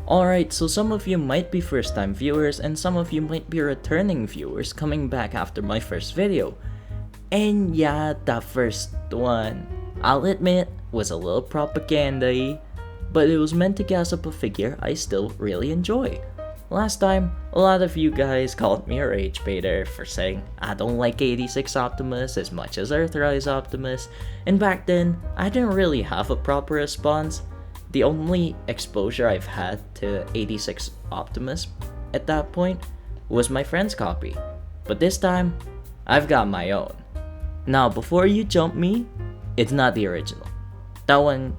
Alright, so some of you might be first time viewers and some of you might be returning viewers coming back after my first video. And yeah, that first one, I'll admit, was a little propaganda-y, but it was meant to gas up a figure I still really enjoy. Last time, a lot of you guys called me a rage baiter for saying I don't like 86 Optimus as much as Earthrise Optimus, and back then, I didn't really have a proper response. The only exposure I've had to 86 Optimus at that point was my friend's copy, but this time, I've got my own. Now, before you jump me, it's not the original. That one,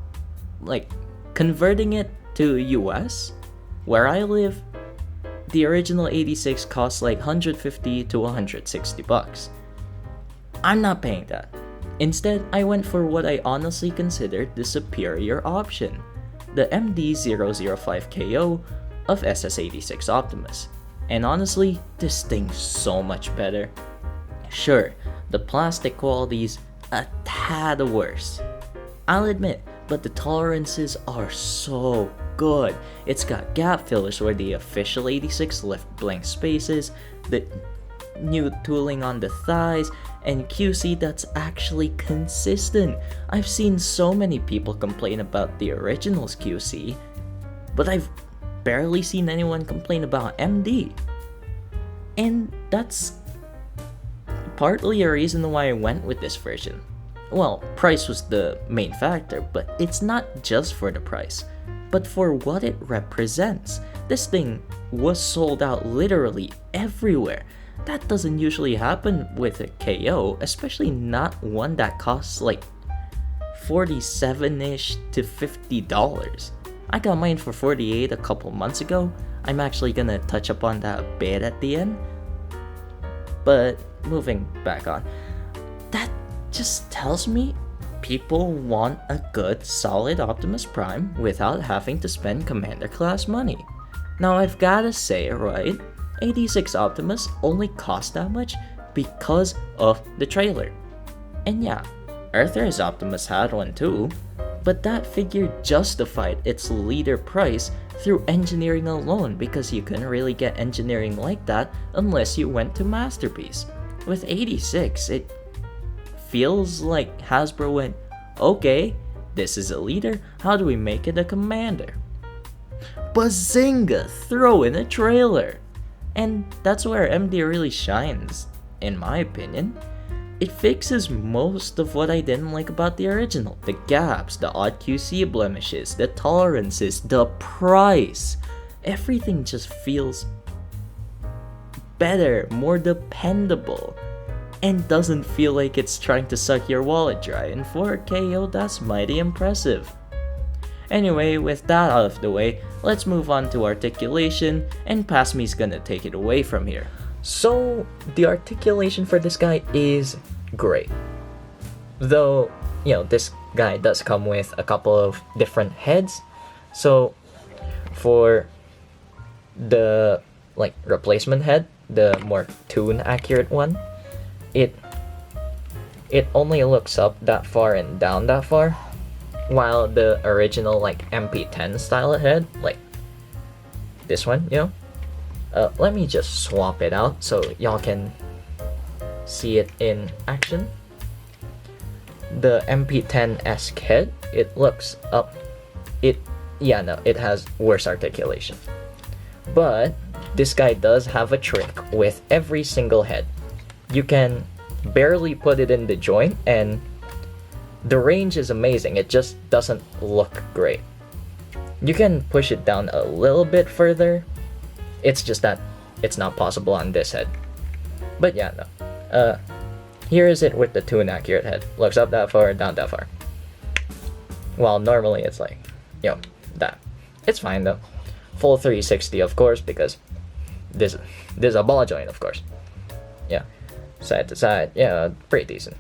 converting it to US, where I live, the original 86 costs like 150 to 160 bucks. I'm not paying that. Instead, I went for what I honestly considered the superior option, the MD005 KO of SS86 Optimus. And honestly, this thing's so much better. Sure, the plastic quality's a tad worse, I'll admit, but the tolerances are so good. It's got gap fillers where the official 86 left blank spaces, the new tooling on the thighs, and QC that's actually consistent. I've seen so many people complain about the original's QC, but I've barely seen anyone complain about MD. And that's partly a reason why I went with this version. Well, price was the main factor, but it's not just for the price, but for what it represents. This thing was sold out literally everywhere. That doesn't usually happen with a KO, especially not one that costs like $47-ish to $50. I got mine for $48 a couple months ago. I'm actually gonna touch upon that a bit at the end. But moving back on, that just tells me people want a good, solid Optimus Prime without having to spend Commander class money. Now I've gotta say, right, 86 Optimus only cost that much because of the trailer. And yeah, Earthrise Optimus had one too, but that figure justified its leader price through engineering alone because you couldn't really get engineering like that unless you went to Masterpiece. With 86, it feels like Hasbro went, okay, this is a leader, how do we make it a commander? Bazinga! Throw in a trailer! And that's where MD really shines, in my opinion. It fixes most of what I didn't like about the original. The gaps, the odd QC blemishes, the tolerances, the price. Everything just feels better, more dependable, and doesn't feel like it's trying to suck your wallet dry, and for a KO that's mighty impressive. Anyway, with that out of the way, let's move on to articulation, and Pasmi's gonna take it away from here. So, the articulation for this guy is great. Though, this guy does come with a couple of different heads. So, for the replacement head, the more tune accurate one, it only looks up that far and down that far, while the original MP10 style head, this one, let me just swap it out so y'all can see it in action. The MP10-esque head, it looks up, it has worse articulation. But this guy does have a trick with every single head. You can barely put it in the joint and the range is amazing, it just doesn't look great. You can push it down a little bit further, it's just that it's not possible on this head. But yeah, no. Here is it with the tune accurate head. Looks up that far, down that far. While normally it's that. It's fine though. Full 360 of course, because this is a ball joint of course. Yeah. Side to side, yeah, pretty decent.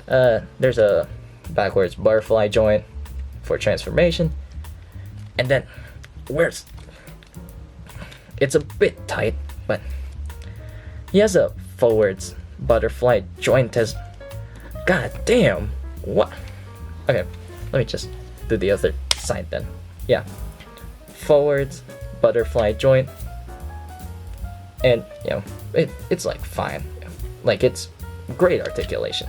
There's a backwards butterfly joint for transformation. And then, it's a bit tight, but he has a forwards butterfly joint as, god damn, what? Okay, let me just do the other side then. Yeah, forwards butterfly joint, and you know, it's like fine, like it's great articulation.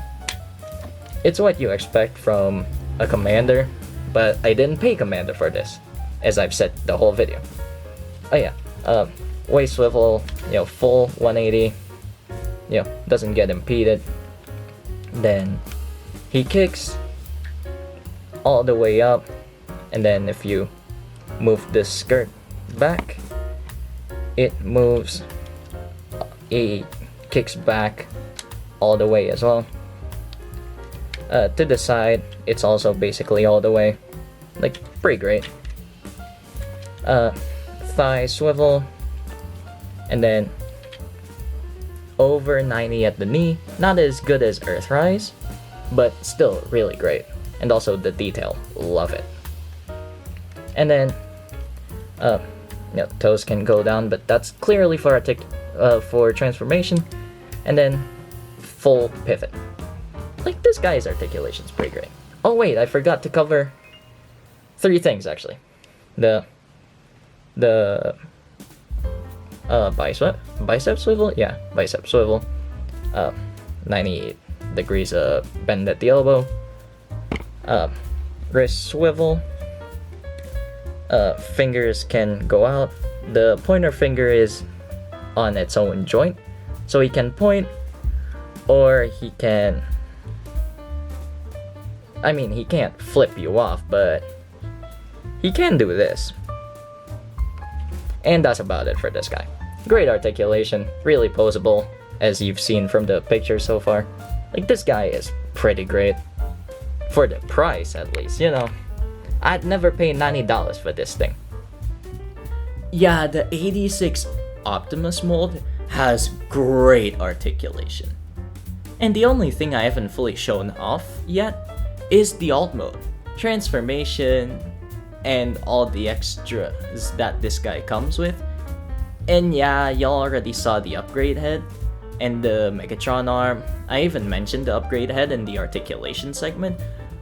It's what you expect from a commander, but I didn't pay commander for this, as I've said the whole video. Oh yeah, waist swivel, you know, full 180, you know, doesn't get impeded. Then he kicks all the way up, and then if you move the skirt back, it moves, it kicks back all the way as well. To the side, it's also basically all the way, like pretty great. Thigh swivel, and then over 90 at the knee. Not as good as Earthrise, but still really great. And also the detail, love it. And then, you know, toes can go down, but that's clearly for transformation. And then full pivot. Like, this guy's articulation is pretty great. Oh wait, I forgot to cover 3 things actually. The bicep swivel, yeah, bicep swivel. 98 degrees bend at the elbow. Wrist swivel. Fingers can go out. The pointer finger is on its own joint, so he can point, or he can, I mean, he can't flip you off, but he can do this. And that's about it for this guy. Great articulation, really poseable, as you've seen from the picture so far. Like, this guy is pretty great. For the price, at least, you know. I'd never pay $90 for this thing. Yeah, the 86 Optimus mold has great articulation. And the only thing I haven't fully shown off yet is the alt mode, transformation, and all the extras that this guy comes with. And yeah, y'all already saw the upgrade head and the Megatron arm. I even mentioned the upgrade head in the articulation segment.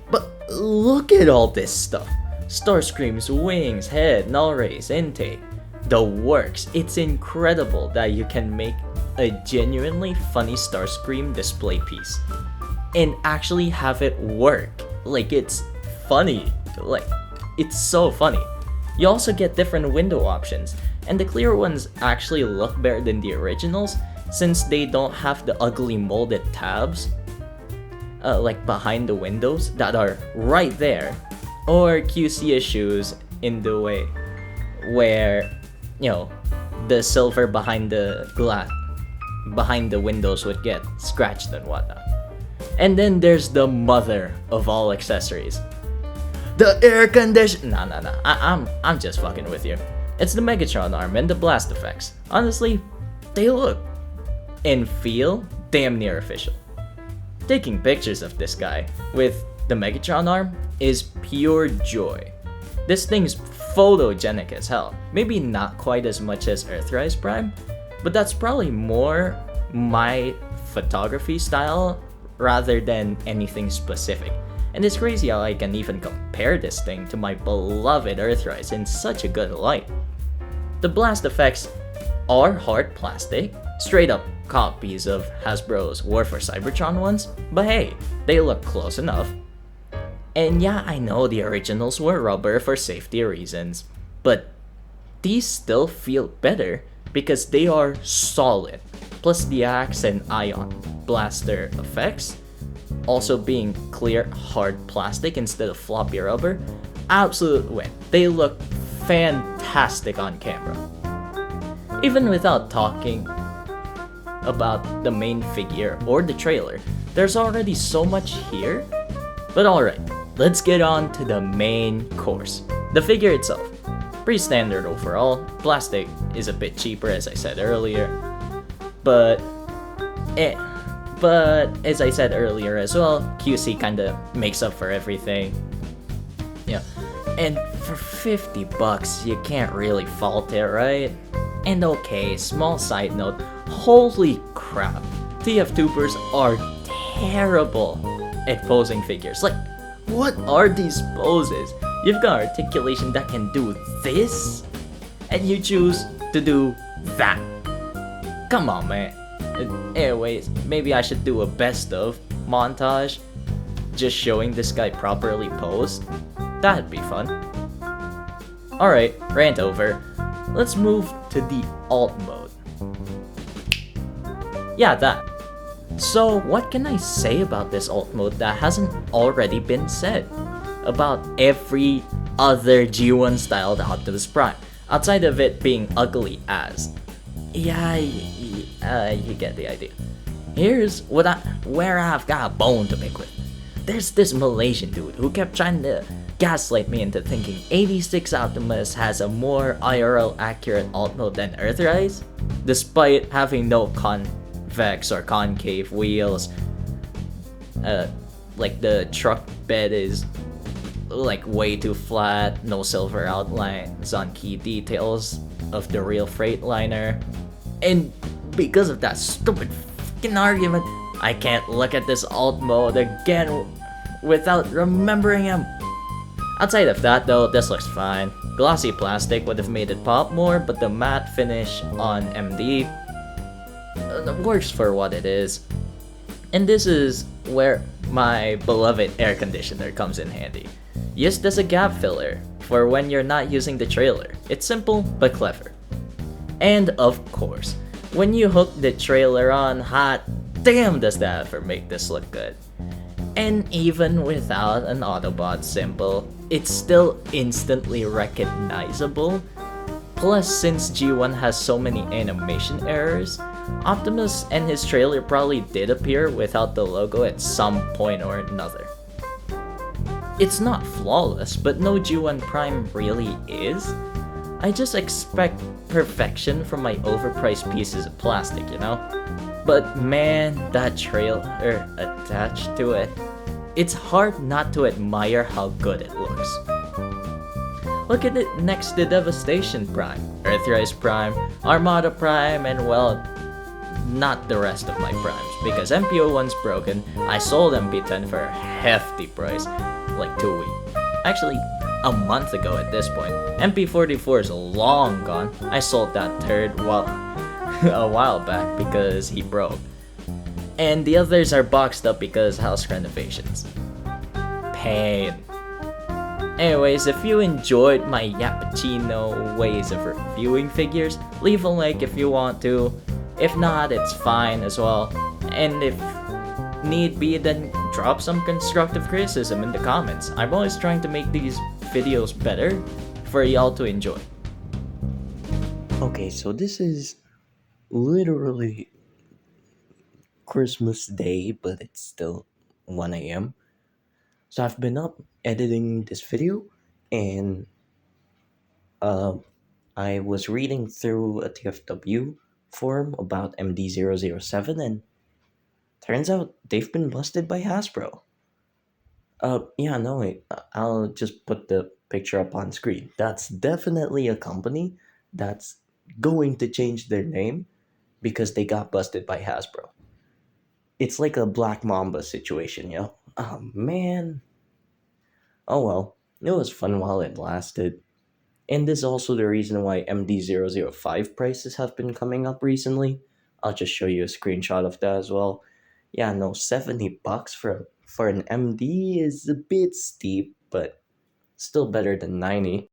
But look at all this stuff. Starscream's wings, head, null rays, intake. The works. It's incredible that you can make a genuinely funny Starscream display piece and actually have it work. Like, it's funny. Like, it's so funny. You also get different window options, and the clear ones actually look better than the originals since they don't have the ugly molded tabs like behind the windows that are right there, or QC issues in the way where, you know, the silver behind the glass behind the windows would get scratched and whatnot. And then there's the mother of all accessories, the air condition. Nah. I'm just fucking with you. It's the Megatron arm and the blast effects. Honestly, they look and feel damn near official. Taking pictures of this guy with the Megatron arm is pure joy. This thing's photogenic as hell. Maybe not quite as much as Earthrise Prime, but that's probably more my photography style rather than anything specific. And it's crazy how I can even compare this thing to my beloved Earthrise in such a good light. The blast effects are hard plastic, straight up copies of Hasbro's War for Cybertron ones, but hey, they look close enough. And yeah, I know the originals were rubber for safety reasons, but these still feel better because they are solid. Plus the axe and ion blaster effects, also being clear hard plastic instead of floppy rubber, absolute win. They look fantastic on camera. Even without talking about the main figure or the trailer, there's already so much here. But alright, let's get on to the main course. The figure itself. Pretty standard overall. Plastic is a bit cheaper, as I said earlier. But as I said earlier as well, QC kinda makes up for everything. Yeah. And for $50, you can't really fault it, right? And okay, small side note, holy crap, TF2pers are terrible at posing figures. Like, what are these poses? You've got articulation that can do this? and you choose to do that. Come on, man. Anyways, maybe I should do a best of montage just showing this guy properly posed. That'd be fun. Alright, rant over. Let's move to the alt mode. Yeah, that. So, what can I say about this alt mode that hasn't already been said about every other G1 styled Optimus Prime, outside of it being ugly as? Yeah, you get the idea. Here's where I've got a bone to pick with. There's this Malaysian dude who kept trying to gaslight me into thinking 86 Optimus has a more IRL accurate alt mode than Earthrise, despite having no convex or concave wheels. Like the truck bed is like way too flat, no silver outlines on key details of the real Freightliner. And because of that stupid fucking argument, I can't look at this alt mode again without remembering him. Outside of that though, this looks fine. Glossy plastic would have made it pop more, but the matte finish on MD works for what it is. And this is where my beloved air conditioner comes in handy. Used as a gap filler for when you're not using the trailer. It's simple but clever. And of course, when you hook the trailer on, hot damn does that ever make this look good. And even without an Autobot symbol, it's still instantly recognizable. Plus, since G1 has so many animation errors, Optimus and his trailer probably did appear without the logo at some point or another. It's not flawless, but no G1 Prime really is. I just expect perfection from my overpriced pieces of plastic, you know? But man, that trailer attached to it, it's hard not to admire how good it looks. Look at it next to Devastation Prime, Earthrise Prime, Armada Prime, and well, not the rest of my primes, because MPO1's broken. I sold MP10 for a hefty price, like 2 weeks. Actually, a month ago at this point. MP44 is long gone. I sold that turd a while back because he broke. And the others are boxed up because house renovations. Pain. Anyways, if you enjoyed my Yappuccino ways of reviewing figures, leave a like if you want to. If not, it's fine as well. And if need be, then drop some constructive criticism in the comments. I'm always trying to make these videos better for y'all to enjoy. Okay, so this is literally Christmas Day, but it's still 1 a.m. So I've been up editing this video, and uh, I was reading through a TFW forum about MD007, and turns out they've been busted by Hasbro. Yeah, no, wait, I'll just put the picture up on screen. That's definitely a company that's going to change their name because they got busted by Hasbro. It's like a Black Mamba situation, yo. Oh man. Oh well. It was fun while it lasted. And this is also the reason why MD005 prices have been coming up recently. I'll just show you a screenshot of that as well. Yeah, no, $70 for an MD is a bit steep, but still better than 90.